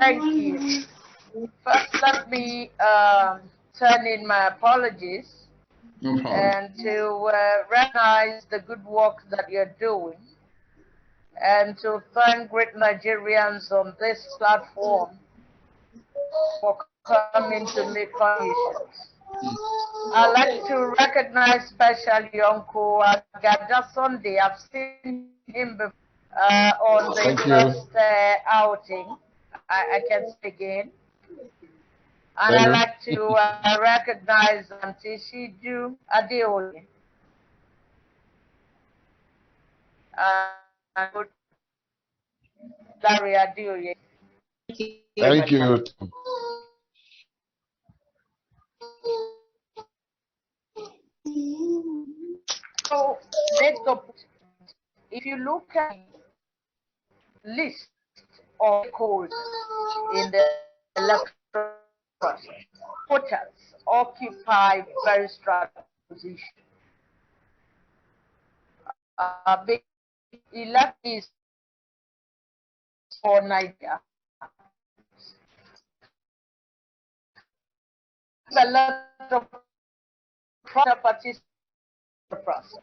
Thank you. First, let me turn in my apologies and to recognize the good work that you're doing and to thank great Nigerians on this platform for coming to make contributions. I'd like to recognize especially Uncle Agada Sunday. I've seen him before on the first outing. I can say again. And I'd like to recognize Auntie Shiju Adeoye. And Larry Adeoye. Thank you. So, if you look at the list of codes in the electoral process, voters occupy very strong position. Big elections for Nigeria. A lot of participate process.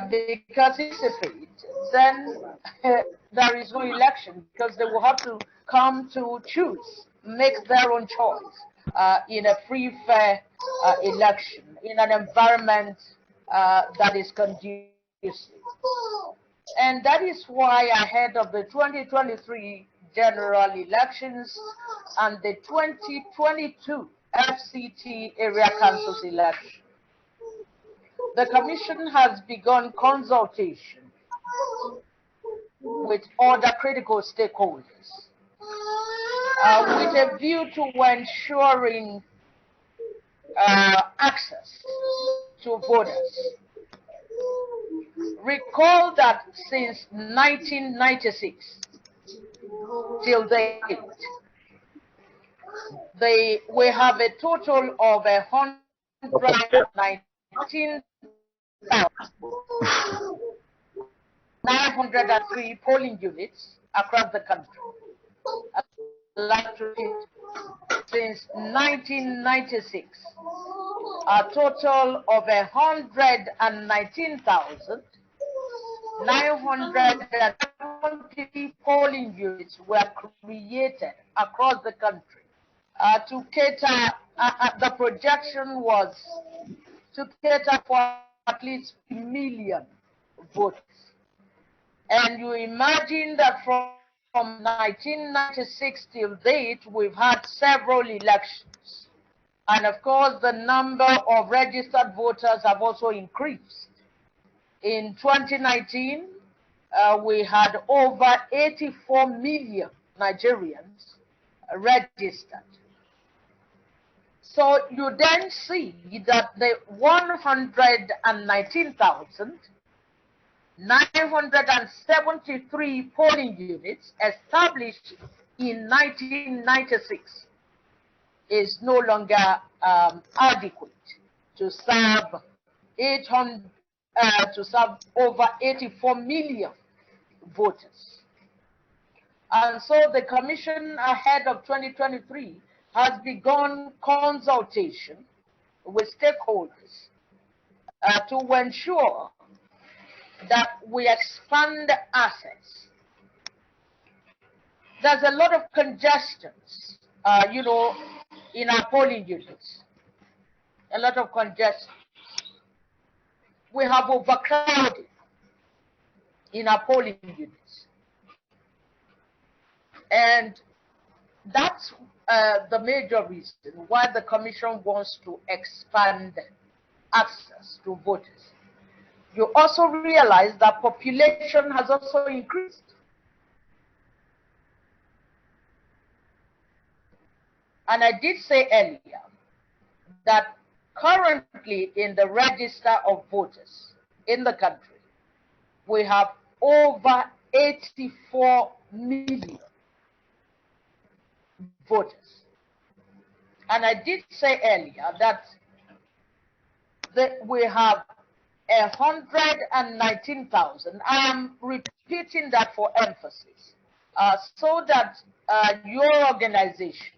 Because then there is no election because they will have to come to choose, make their own choice in a free, fair election, in an environment that is conducive. And that is why ahead of the 2023 general elections and the 2022 FCT area councils election, the Commission has begun consultation with other critical stakeholders with a view to ensuring access to voters. Recall that since 1996 till date, we have a total of 119,903 polling units across the country. Since 1996, a total of 119,970 polling units were created across the country to cater. The projection was to cater for at least 1 million voters. And you imagine that from 1996 till date, we've had several elections. And of course, the number of registered voters have also increased. In 2019, we had over 84 million Nigerians registered. So you then see that the 119,973 polling units established in 1996 is no longer adequate to serve over 84 million voters. And so the Commission ahead of 2023 has begun consultation with stakeholders to ensure that we expand access. There's a lot of congestions, in our polling units. A lot of congestion. We have overcrowding in our polling units. And that's the major reason why the Commission wants to expand access to voters. You also realize that population has also increased. And I did say earlier that currently in the register of voters in the country, we have over 84 million voters. And I did say earlier that we have 119,000. I am repeating that for emphasis. so that your organization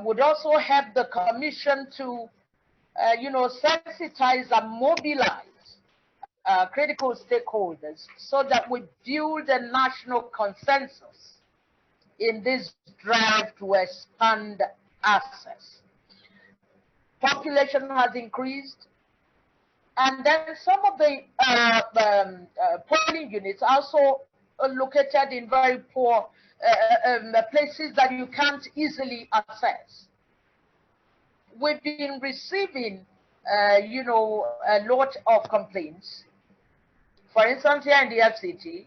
would also help the commission to, sensitize and mobilize critical stakeholders so that we build a national consensus in this drive to expand access. Population has increased, and then some of the polling units are also located in very poor places that you can't easily access. We've been receiving, a lot of complaints. For instance, here in the FCT,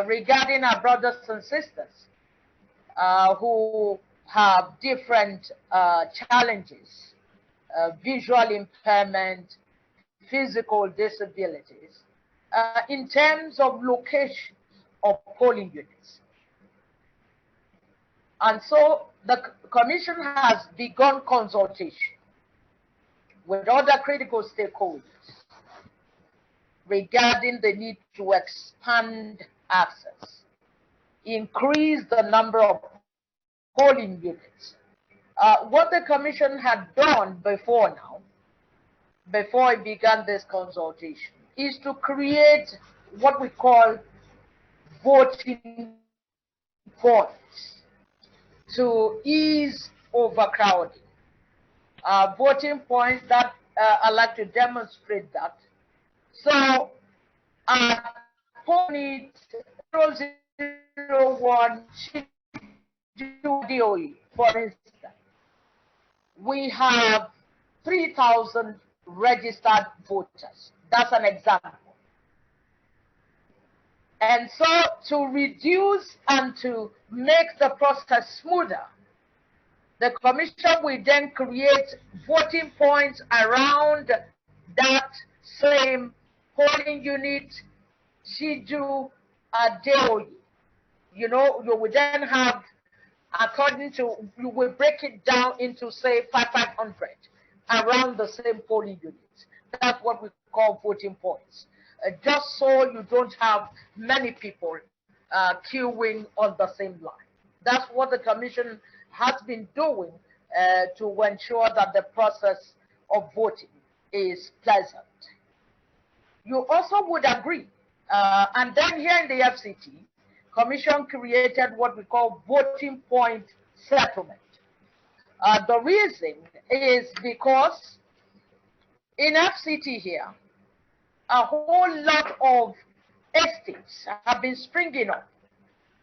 regarding our brothers and sisters who have different challenges, visual impairment, physical disabilities, in terms of location of polling units. And so the Commission has begun consultation with other critical stakeholders regarding the need to expand access, increase the number of polling units. What the Commission had done before now, before it began this consultation, is to create what we call voting points to ease overcrowding. Voting points that I'd like to demonstrate that. So, point 001 DOE, for instance, we have 3,000 registered voters. That's an example. And so to reduce and to make the process smoother, the Commission will then create voting points around that same polling unit, Shiju, DOE. You will then have, according to, you will break it down into, say, 500 around the same polling unit. That's what we call voting points. Just so you don't have many people queuing on the same line. That's what the Commission has been doing to ensure that the process of voting is pleasant. You also would agree, and then here in the FCT, Commission created what we call voting point settlement. The reason is because in FCT here, a whole lot of estates have been springing up,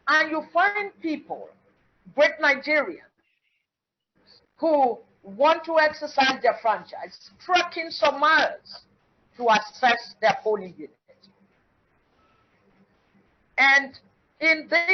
and you find people, great Nigerians, who want to exercise their franchise, trekking some miles to access their polling unit. And in this